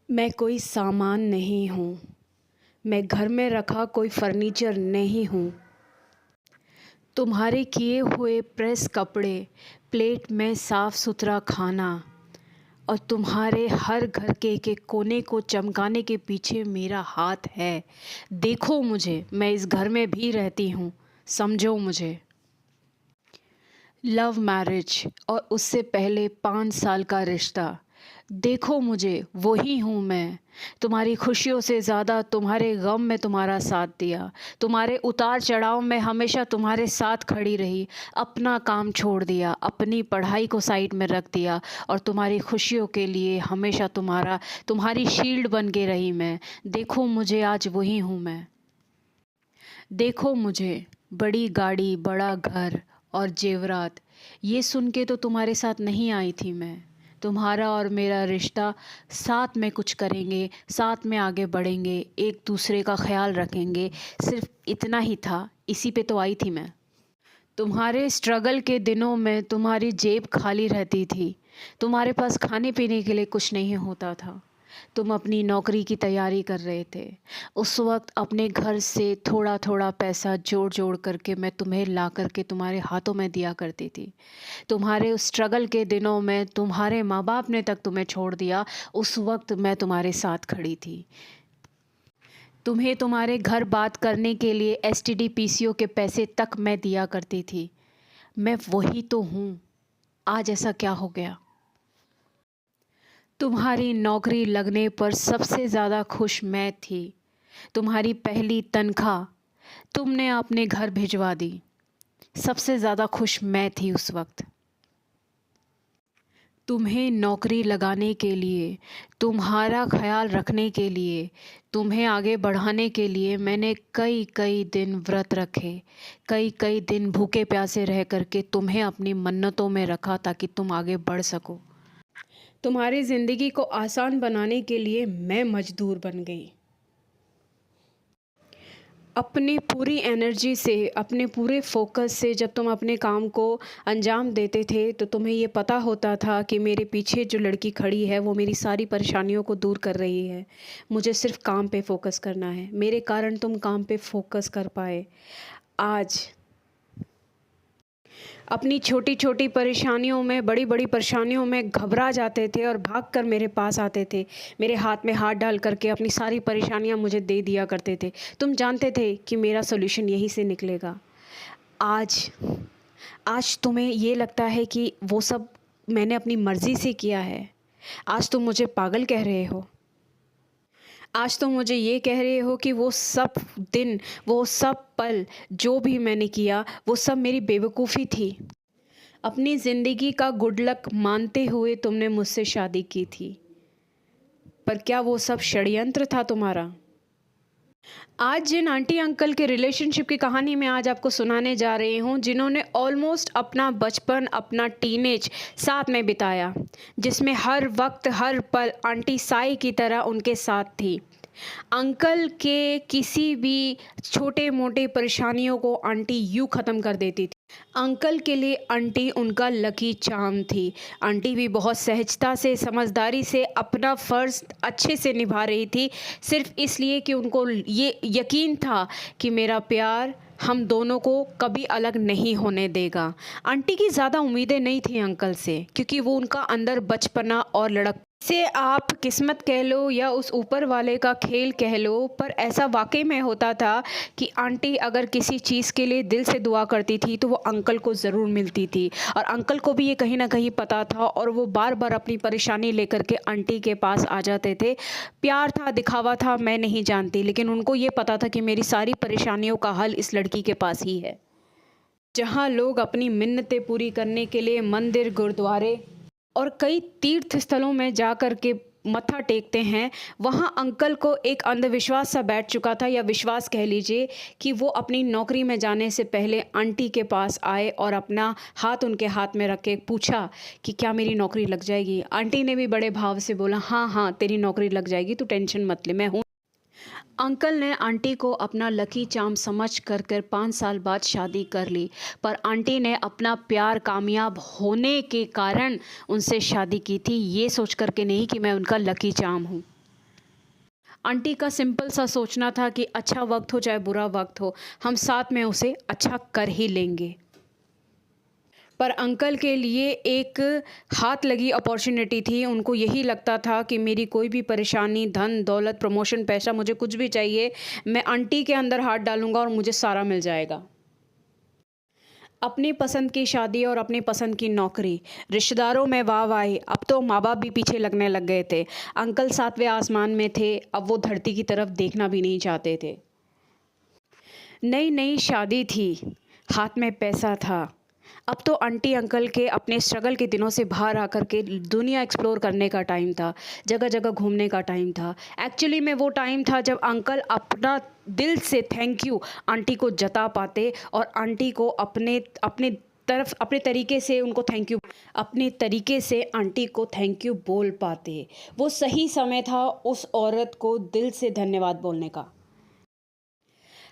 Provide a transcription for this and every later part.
मैं कोई सामान नहीं हूँ। मैं घर में रखा कोई फर्नीचर नहीं हूँ। तुम्हारे किए हुए प्रेस कपड़े, प्लेट में साफ़ सुथरा खाना और तुम्हारे हर घर के एक-एक कोने को चमकाने के पीछे मेरा हाथ है। देखो मुझे, मैं इस घर में भी रहती हूँ, समझो मुझे। लव मैरिज और उससे पहले 5 साल का रिश्ता। देखो मुझे, वही हूँ मैं। तुम्हारी खुशियों से ज़्यादा तुम्हारे गम में तुम्हारा साथ दिया। तुम्हारे उतार-चढ़ाव में हमेशा तुम्हारे साथ खड़ी रही। अपना काम छोड़ दिया, अपनी पढ़ाई को साइड में रख दिया और तुम्हारी खुशियों के लिए हमेशा तुम्हारी शील्ड बन के रही मैं। देखो मुझे, आज वही हूँ मैं। देखो मुझे, बड़ी गाड़ी, बड़ा घर और जेवरात, ये सुन के तो तुम्हारे साथ नहीं आई थी मैं। तुम्हारा और मेरा रिश्ता, साथ में कुछ करेंगे, साथ में आगे बढ़ेंगे, एक दूसरे का ख्याल रखेंगे, सिर्फ इतना ही था, इसी पे तो आई थी मैं। तुम्हारे स्ट्रगल के दिनों में तुम्हारी जेब खाली रहती थी। तुम्हारे पास खाने पीने के लिए कुछ नहीं होता था। तुम अपनी नौकरी की तैयारी कर रहे थे। उस वक़्त अपने घर से थोड़ा-थोड़ा पैसा जोड़-जोड़ करके मैं तुम्हें ला कर के तुम्हारे हाथों में दिया करती थी। तुम्हारे उस स्ट्रगल के दिनों में तुम्हारे माँ-बाप ने तक तुम्हें छोड़ दिया, उस वक़्त मैं तुम्हारे साथ खड़ी थी। तुम्हें तुम्हारे घर बात करने के लिए एसटीडी पीसीओ के पैसे तक मैं दिया करती थी। मैं वही तो हूँ। आज ऐसा क्या हो गया? तुम्हारी नौकरी लगने पर सबसे ज़्यादा खुश मैं थी। तुम्हारी पहली तनख्वाह तुमने अपने घर भिजवा दी। सबसे ज़्यादा खुश मैं थी उस वक़्त। तुम्हें नौकरी लगाने के लिए, तुम्हारा ख़याल रखने के लिए, तुम्हें आगे बढ़ाने के लिए मैंने कई-कई दिन व्रत रखे। कई-कई दिन भूखे प्यासे रह कर के तुम्हें अपनी मन्नतों में रखा ताकि तुम आगे बढ़ सको। तुम्हारी ज़िंदगी को आसान बनाने के लिए मैं मजदूर बन गई। अपनी पूरी एनर्जी से, अपने पूरे फ़ोकस से जब तुम अपने काम को अंजाम देते थे, तो तुम्हें ये पता होता था कि मेरे पीछे जो लड़की खड़ी है, वो मेरी सारी परेशानियों को दूर कर रही है। मुझे सिर्फ़ काम पे फ़ोकस करना है। मेरे कारण तुम काम पे फ़ोकस कर पाए। आज अपनी छोटी-छोटी परेशानियों में, बड़ी-बड़ी परेशानियों में घबरा जाते थे और भागकर मेरे पास आते थे। मेरे हाथ में हाथ डाल कर के अपनी सारी परेशानियाँ मुझे दे दिया करते थे। तुम जानते थे कि मेरा सॉल्यूशन यहीं से निकलेगा। आज आज तुम्हें ये लगता है कि वो सब मैंने अपनी मर्ज़ी से किया है। आज तुम मुझे पागल कह रहे हो। आज तुम मुझे ये कह रहे हो कि वो सब दिन, वो सब पल जो भी मैंने किया, वो सब मेरी बेवकूफ़ी थी। अपनी ज़िंदगी का गुड लक मानते हुए तुमने मुझसे शादी की थी, पर क्या वो सब षड्यंत्र था तुम्हारा? आज जिन आंटी अंकल के रिलेशनशिप की कहानी मैं आज आपको सुनाने जा रही हूँ, जिन्होंने ऑलमोस्ट अपना बचपन, अपना टीनेज साथ में बिताया, जिसमें हर वक्त, हर पल आंटी साई की तरह उनके साथ थी। अंकल के किसी भी छोटे-मोटे परेशानियों को आंटी यूँ ख़त्म कर देती थी। अंकल के लिए आंटी उनका लकी चार्म थी। आंटी भी बहुत सहजता से, समझदारी से अपना फ़र्ज़ अच्छे से निभा रही थी, सिर्फ़ इसलिए कि उनको ये यकीन था कि मेरा प्यार हम दोनों को कभी अलग नहीं होने देगा। आंटी की ज़्यादा उम्मीदें नहीं थी अंकल से, क्योंकि वो उनका अंदर बचपना और लड़क से आप किस्मत कह लो या उस ऊपर वाले का खेल कह लो, पर ऐसा वाक़ई में होता था कि आंटी अगर किसी चीज़ के लिए दिल से दुआ करती थी, तो वो अंकल को ज़रूर मिलती थी और अंकल को भी ये कहीं न कहीं पता था और वो बार-बार अपनी परेशानी लेकर के आंटी के पास आ जाते थे। प्यार था, दिखावा था, मैं नहीं जानती, लेकिन उनको ये पता था कि मेरी सारी परेशानियों का हल इस लड़की के पास ही है। जहाँ लोग अपनी मिन्नतें पूरी करने के लिए मंदिर, गुरुद्वारे और कई तीर्थ स्थलों में जा कर के मत्था टेकते हैं, वहाँ अंकल को एक अंधविश्वास सा बैठ चुका था, या विश्वास कह लीजिए, कि वो अपनी नौकरी में जाने से पहले आंटी के पास आए और अपना हाथ उनके हाथ में रख के पूछा कि क्या मेरी नौकरी लग जाएगी? आंटी ने भी बड़े भाव से बोला, हाँ, हाँ, तेरी नौकरी लग जाएगी, तू टेंशन मत ले, मैं हूँ। अंकल ने आंटी को अपना लकी चार्म समझ कर 5 साल बाद शादी कर ली, पर आंटी ने अपना प्यार कामयाब होने के कारण उनसे शादी की थी, ये सोच कर के नहीं कि मैं उनका लकी चार्म हूँ। आंटी का सिंपल सा सोचना था कि अच्छा वक्त हो चाहे बुरा वक्त हो, हम साथ में उसे अच्छा कर ही लेंगे। पर अंकल के लिए एक हाथ लगी अपॉर्चुनिटी थी। उनको यही लगता था कि मेरी कोई भी परेशानी, धन दौलत, प्रमोशन, पैसा, मुझे कुछ भी चाहिए, मैं आंटी के अंदर हाथ डालूँगा और मुझे सारा मिल जाएगा। अपनी पसंद की शादी और अपनी पसंद की नौकरी, रिश्तेदारों में वाहवाही, अब तो माँ-बाप भी पीछे लगने लग गए थे। अंकल 7वें आसमान में थे, अब वो धरती की तरफ देखना भी नहीं चाहते थे। नई-नई शादी थी, हाथ में पैसा था। अब तो आंटी अंकल के अपने स्ट्रगल के दिनों से बाहर आकर के दुनिया एक्सप्लोर करने का टाइम था, जगह-जगह घूमने का टाइम था। एक्चुअली में वो टाइम था जब अंकल अपना दिल से थैंक यू आंटी को जता पाते और आंटी को अपने अपने तरफ अपने तरीके से उनको थैंक यू अपने तरीके से आंटी को थैंक यू बोल पाते। वो सही समय था उस औरत को दिल से धन्यवाद बोलने का।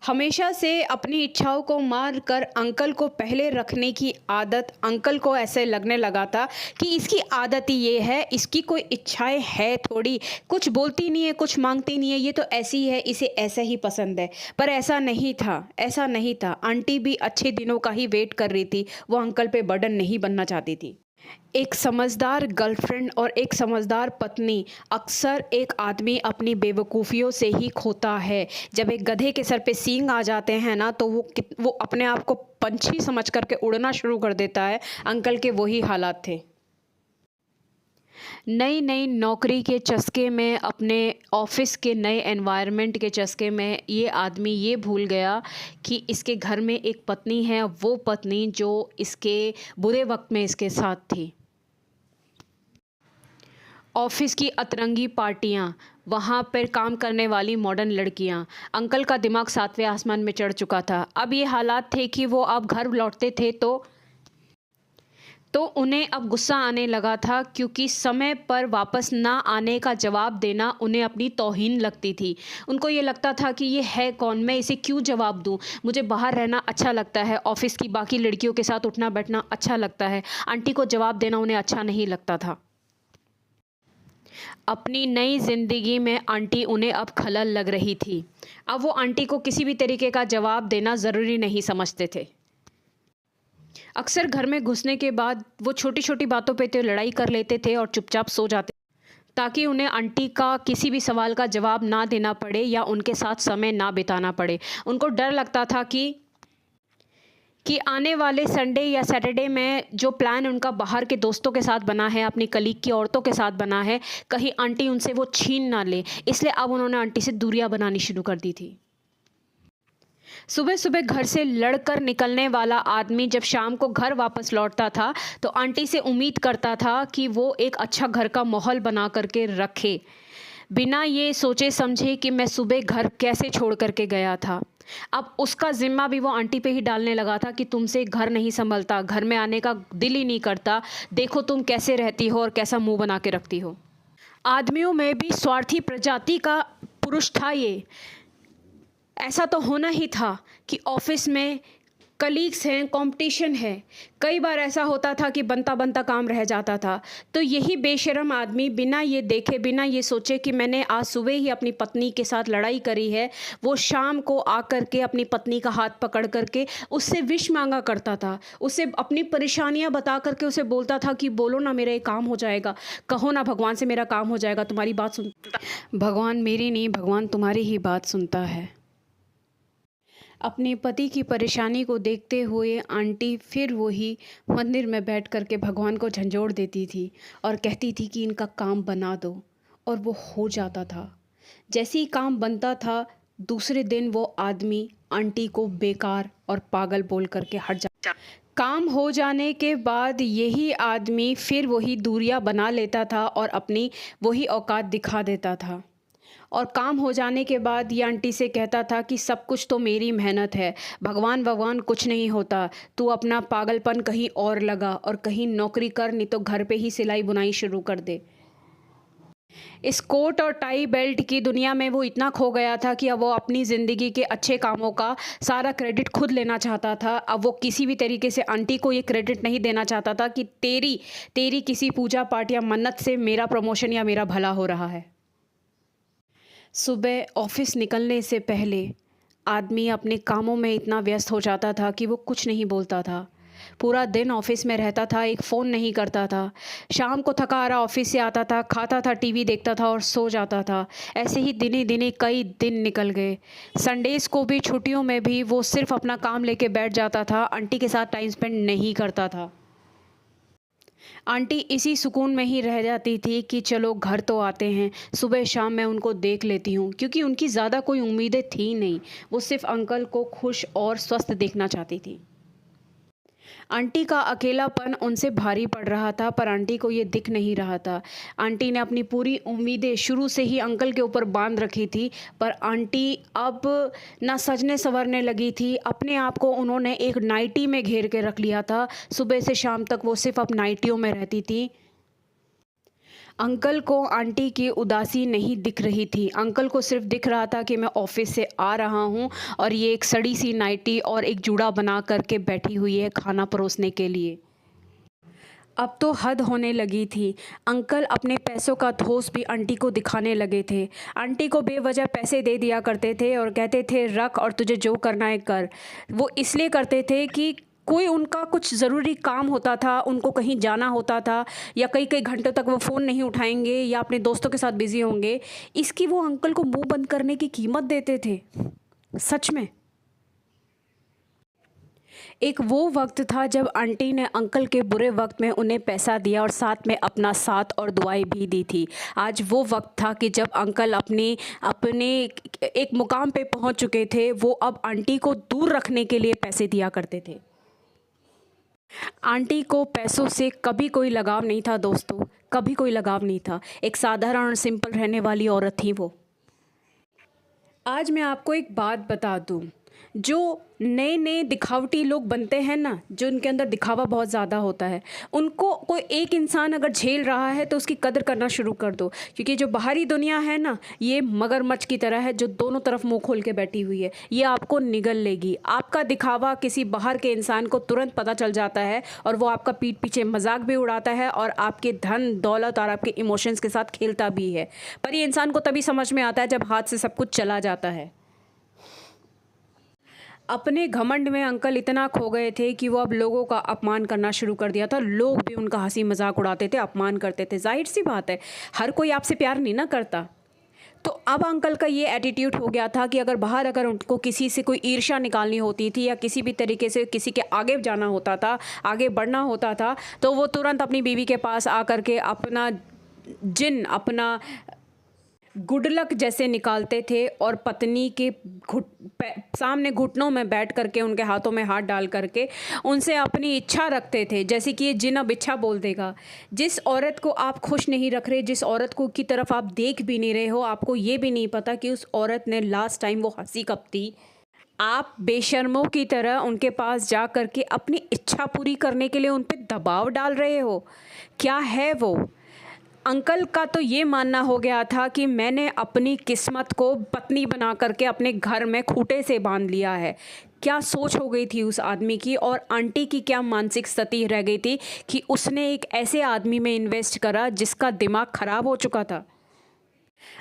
हमेशा से अपनी इच्छाओं को मार कर अंकल को पहले रखने की आदत अंकल को ऐसे लगने लगा था कि इसकी आदत ही ये है, इसकी कोई इच्छाएं है थोड़ी, कुछ बोलती नहीं है, कुछ मांगती नहीं है, ये तो ऐसी है, इसे ऐसा ही पसंद है। पर ऐसा नहीं था, ऐसा नहीं था। आंटी भी अच्छे दिनों का ही वेट कर रही थी, वो अंकल पे बर्डन नहीं बनना चाहती थी। एक समझदार गर्लफ्रेंड और एक समझदार पत्नी अक्सर एक आदमी अपनी बेवकूफ़ियों से ही खोता है। जब एक गधे के सर पे सींग आ जाते हैं ना, तो वो अपने आप को पंछी समझ कर के उड़ना शुरू कर देता है। अंकल के वही हालात थे। नई नई नौकरी के चस्के में, अपने ऑफिस के नए एनवायरनमेंट के चस्के में ये आदमी ये भूल गया कि इसके घर में एक पत्नी है, वो पत्नी जो इसके बुरे वक्त में इसके साथ थी। ऑफिस की अतरंगी पार्टियां, वहाँ पर काम करने वाली मॉडर्न लड़कियां। अंकल का दिमाग 7वें आसमान में चढ़ चुका था। अब ये हालात थे कि वो अब घर लौटते थे तो उन्हें अब गुस्सा आने लगा था, क्योंकि समय पर वापस ना आने का जवाब देना उन्हें अपनी तौहीन लगती थी। उनको ये लगता था कि ये है कौन, मैं इसे क्यों जवाब दूँ, मुझे बाहर रहना अच्छा लगता है, ऑफिस की बाकी लड़कियों के साथ उठना बैठना अच्छा लगता है, आंटी को जवाब देना उन्हें अच्छा नहीं लगता था। अपनी नई ज़िंदगी में आंटी उन्हें अब खलल लग रही थी। अब वो आंटी को किसी भी तरीके का जवाब देना ज़रूरी नहीं समझते थे। अक्सर घर में घुसने के बाद वो छोटी छोटी बातों पे तो लड़ाई कर लेते थे और चुपचाप सो जाते, ताकि उन्हें आंटी का किसी भी सवाल का जवाब ना देना पड़े या उनके साथ समय ना बिताना पड़े। उनको डर लगता था कि आने वाले संडे या सैटरडे में जो प्लान उनका बाहर के दोस्तों के साथ बना है, अपनी कलीग की औरतों के साथ बना है, कहीं आंटी उनसे वो छीन ना ले। इसलिए अब उन्होंने आंटी से दूरियां बनानी शुरू कर दी थी। सुबह सुबह घर से लड़कर निकलने वाला आदमी जब शाम को घर वापस लौटता था, तो आंटी से उम्मीद करता था कि वो एक अच्छा घर का माहौल बना करके रखे, बिना ये सोचे समझे कि मैं सुबह घर कैसे छोड़ करके गया था। अब उसका ज़िम्मा भी वो आंटी पे ही डालने लगा था कि तुमसे घर नहीं संभलता, घर में आने का दिल ही नहीं करता, देखो तुम कैसे रहती हो और कैसा मुंह बना के रखती हो। आदमियों में भी स्वार्थी प्रजाति का पुरुष था ये। ऐसा तो होना ही था कि ऑफिस में कलीग्स हैं, कंपटीशन है। कई बार ऐसा होता था कि बनता बनता काम रह जाता था, तो यही बेशर्म आदमी बिना ये देखे, बिना ये सोचे कि मैंने आज सुबह ही अपनी पत्नी के साथ लड़ाई करी है, वो शाम को आकर के अपनी पत्नी का हाथ पकड़ करके उससे विश मांगा करता था, उसे अपनी परेशानियां बता करके उसे बोलता था कि बोलो ना, मेरा ये काम हो जाएगा, कहो ना भगवान से मेरा काम हो जाएगा, तुम्हारी बात सुनता। भगवान मेरी नहीं, भगवान तुम्हारी ही बात सुनता है। अपने पति की परेशानी को देखते हुए आंटी फिर वही मंदिर में बैठ कर के भगवान को झंझोड़ देती थी और कहती थी कि इनका काम बना दो, और वो हो जाता था। जैसे ही काम बनता था, दूसरे दिन वो आदमी आंटी को बेकार और पागल बोल करके हट जाता। काम हो जाने के बाद यही आदमी फिर वही दूरियां बना लेता था और अपनी वही औकात दिखा देता था। और काम हो जाने के बाद ये आंटी से कहता था कि सब कुछ तो मेरी मेहनत है, भगवान भगवान कुछ नहीं होता, तू अपना पागलपन कहीं और लगा और कहीं नौकरी कर, नहीं तो घर पे ही सिलाई बुनाई शुरू कर दे। इस कोट और टाई बेल्ट की दुनिया में वो इतना खो गया था कि अब वो अपनी ज़िंदगी के अच्छे कामों का सारा क्रेडिट खुद लेना चाहता था। अब वो किसी भी तरीके से आंटी को ये क्रेडिट नहीं देना चाहता था कि तेरी किसी पूजा पाठ या मन्नत से मेरा प्रमोशन या मेरा भला हो रहा है। सुबह ऑफिस निकलने से पहले आदमी अपने कामों में इतना व्यस्त हो जाता था कि वो कुछ नहीं बोलता था। पूरा दिन ऑफिस में रहता था, एक फ़ोन नहीं करता था। शाम को थका हारा ऑफिस से आता था, खाता था, टीवी देखता था और सो जाता था। ऐसे ही दिने दिने कई दिन निकल गए। संडेज़ को भी, छुट्टियों में भी वो सिर्फ़ अपना काम लेके बैठ जाता था, आंटी के साथ टाइम स्पेंड नहीं करता था। आंटी इसी सुकून में ही रह जाती थी कि चलो घर तो आते हैं, सुबह शाम मैं उनको देख लेती हूँ, क्योंकि उनकी ज़्यादा कोई उम्मीदें थी नहीं। वो सिर्फ़ अंकल को खुश और स्वस्थ देखना चाहती थी। आंटी का अकेलापन उनसे भारी पड़ रहा था, पर आंटी को ये दिख नहीं रहा था। आंटी ने अपनी पूरी उम्मीदें शुरू से ही अंकल के ऊपर बांध रखी थी, पर आंटी अब ना सजने संवरने लगी थी। अपने आप को उन्होंने एक नाइटी में घेर के रख लिया था। सुबह से शाम तक वो सिर्फ़ अब नाइटियों में रहती थी। अंकल को आंटी की उदासी नहीं दिख रही थी। अंकल को सिर्फ़ दिख रहा था कि मैं ऑफ़िस से आ रहा हूँ और ये एक सड़ी सी नाइटी और एक जूड़ा बना कर के बैठी हुई है खाना परोसने के लिए। अब तो हद होने लगी थी। अंकल अपने पैसों का धौंस भी आंटी को दिखाने लगे थे। आंटी को बेवजह पैसे दे दिया करते थे और कहते थे रख और तुझे जो करना है कर। वो इसलिए करते थे कि कोई उनका कुछ ज़रूरी काम होता था, उनको कहीं जाना होता था, या कई-कई घंटों तक वो फ़ोन नहीं उठाएँगे या अपने दोस्तों के साथ बिज़ी होंगे। इसकी वो अंकल को मुँह बंद करने की कीमत देते थे। सच में। एक वो वक़्त था जब आंटी ने अंकल के बुरे वक़्त में उन्हें पैसा दिया और साथ में अपना साथ और दुआएँ भी दी थी। आज वो वक़्त था कि जब अंकल अपने अपने एक मुकाम पे पहुँच चुके थे, वो अब आंटी को दूर रखने के लिए पैसे दिया करते थे। आंटी को पैसों से कभी कोई लगाव नहीं था दोस्तों, कभी कोई लगाव नहीं था। एक साधारण और सिंपल रहने वाली औरत थी वो। आज मैं आपको एक बात बता दूँ, जो नए-नए दिखावटी लोग बनते हैं ना, जो उनके अंदर दिखावा बहुत ज़्यादा होता है, उनको कोई एक इंसान अगर झेल रहा है तो उसकी कदर करना शुरू कर दो। क्योंकि जो बाहरी दुनिया है ना, ये मगरमच्छ की तरह है जो दोनों तरफ मुँह खोल के बैठी हुई है। ये आपको निगल लेगी। आपका दिखावा किसी बाहर के इंसान को तुरंत पता चल जाता है और वो आपका पीठ पीछे मज़ाक भी उड़ाता है और आपके धन, दौलत और आपके इमोशंस के साथ खेलता भी है। पर ये इंसान को तभी समझ में आता है जब हाथ से सब कुछ चला जाता है। अपने घमंड में अंकल इतना खो गए थे कि वो अब लोगों का अपमान करना शुरू कर दिया था। लोग भी उनका हंसी मजाक उड़ाते थे, अपमान करते थे। जाहिर सी बात है, हर कोई आपसे प्यार नहीं ना करता। तो अब अंकल का ये एटीट्यूड हो गया था कि अगर उनको किसी से कोई ईर्ष्या निकालनी होती थी या किसी भी तरीके से किसी के आगे जाना होता था, आगे बढ़ना होता था, तो वो तुरंत अपनी बीवी के पास आकर के अपना अपना गुड लक जैसे निकालते थे और पत्नी के सामने घुटनों में बैठ करके उनके हाथों में हाथ डाल करके उनसे अपनी इच्छा रखते थे, जैसे कि ये जिन अब इच्छा बोल देगा। जिस औरत को आप खुश नहीं रख रहे, जिस औरत को की तरफ आप देख भी नहीं रहे हो, आपको ये भी नहीं पता कि उस औरत ने लास्ट टाइम वो हंसी कब थी, आप बेशर्मों की तरह उनके पास जा कर के अपनी इच्छा पूरी करने के लिए उन पे दबाव डाल रहे हो। क्या है वो? अंकल का तो ये मानना हो गया था कि मैंने अपनी किस्मत को पत्नी बना करके अपने घर में खूंटे से बांध लिया है। क्या सोच हो गई थी उस आदमी की, और आंटी की क्या मानसिक स्थिति रह गई थी कि उसने एक ऐसे आदमी में इन्वेस्ट करा जिसका दिमाग खराब हो चुका था।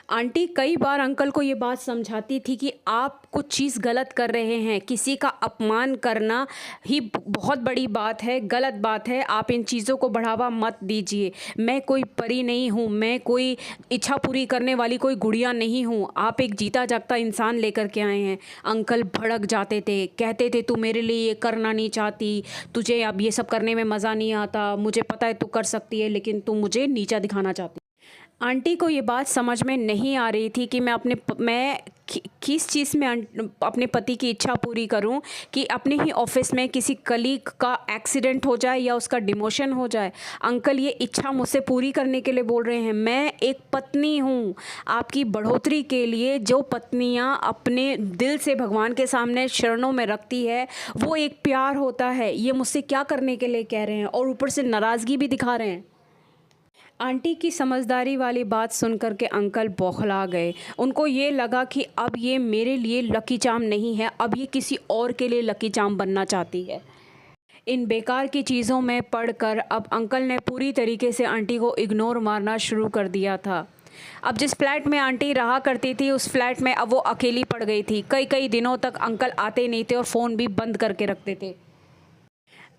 आंटी कई बार अंकल को ये बात समझाती थी कि आप कुछ चीज़ गलत कर रहे हैं। किसी का अपमान करना ही बहुत बड़ी बात है, गलत बात है। आप इन चीज़ों को बढ़ावा मत दीजिए। मैं कोई परी नहीं हूँ, मैं कोई इच्छा पूरी करने वाली कोई गुड़िया नहीं हूँ। आप एक जीता जागता इंसान लेकर के आए हैं। अंकल भड़क जाते थे, कहते थे तू मेरे लिए ये करना नहीं चाहती, तुझे अब ये सब करने में मज़ा नहीं आता, मुझे पता है तू कर सकती है, लेकिन तू मुझे नीचा दिखाना चाहती। आंटी को ये बात समझ में नहीं आ रही थी कि मैं किस चीज़ में अपने पति की इच्छा पूरी करूं कि अपने ही ऑफिस में किसी कलीग का एक्सीडेंट हो जाए या उसका डिमोशन हो जाए। अंकल ये इच्छा मुझसे पूरी करने के लिए बोल रहे हैं। मैं एक पत्नी हूं आपकी बढ़ोतरी के लिए। जो पत्नियां अपने दिल से भगवान के सामने शरणों में रखती है वो एक प्यार होता है। ये मुझसे क्या करने के लिए कह रहे हैं, और ऊपर से नाराज़गी भी दिखा रहे हैं। आंटी की समझदारी वाली बात सुन कर के अंकल बौखला गए। उनको ये लगा कि अब ये मेरे लिए लकी चार्म नहीं है, अब ये किसी और के लिए लकी चार्म बनना चाहती है। इन बेकार की चीज़ों में पढ़कर अब अंकल ने पूरी तरीके से आंटी को इग्नोर मारना शुरू कर दिया था। अब जिस फ्लैट में आंटी रहा करती थी उस फ्लैट में अब वो अकेली पड़ गई थी। कई कई दिनों तक अंकल आते नहीं थे और फ़ोन भी बंद करके रखते थे।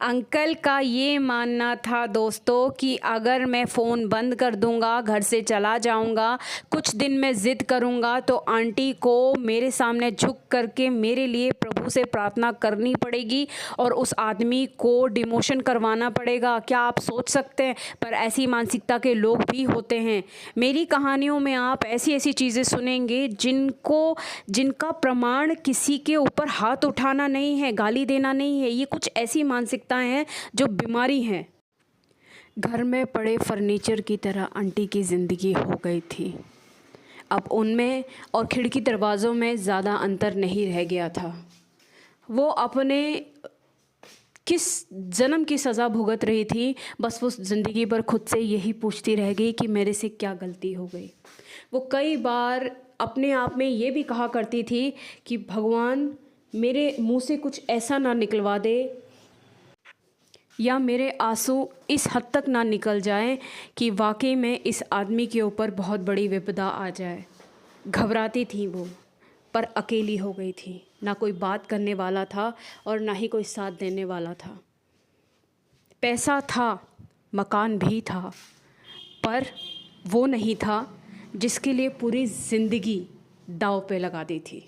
अंकल का ये मानना था दोस्तों कि अगर मैं फ़ोन बंद कर दूंगा, घर से चला जाऊंगा, कुछ दिन मैं ज़िद करूंगा तो आंटी को मेरे सामने झुक करके मेरे लिए प्रभु से प्रार्थना करनी पड़ेगी और उस आदमी को डिमोशन करवाना पड़ेगा। क्या आप सोच सकते हैं? पर ऐसी मानसिकता के लोग भी होते हैं। मेरी कहानियों में आप ऐसी ऐसी चीज़ें सुनेंगे जिनका प्रमाण किसी के ऊपर हाथ उठाना नहीं है, गाली देना नहीं है। ये कुछ ऐसी मानसिकता हैं जो बीमारी हैं। घर में पड़े फर्नीचर की तरह आंटी की ज़िंदगी हो गई थी। अब उनमें और खिड़की दरवाज़ों में ज़्यादा अंतर नहीं रह गया था। वो अपने किस जन्म की सज़ा भुगत रही थी, बस वो ज़िंदगी भर खुद से यही पूछती रह गई कि मेरे से क्या गलती हो गई। वो कई बार अपने आप में ये भी कहा करती थी कि भगवान मेरे मुंह से कुछ ऐसा ना निकलवा दे या मेरे आंसू इस हद तक ना निकल जाएं कि वाकई में इस आदमी के ऊपर बहुत बड़ी विपदा आ जाए। घबराती थी वो, पर अकेली हो गई थी। ना कोई बात करने वाला था और ना ही कोई साथ देने वाला था। पैसा था, मकान भी था, पर वो नहीं था जिसके लिए पूरी ज़िंदगी दांव पे लगा दी थी।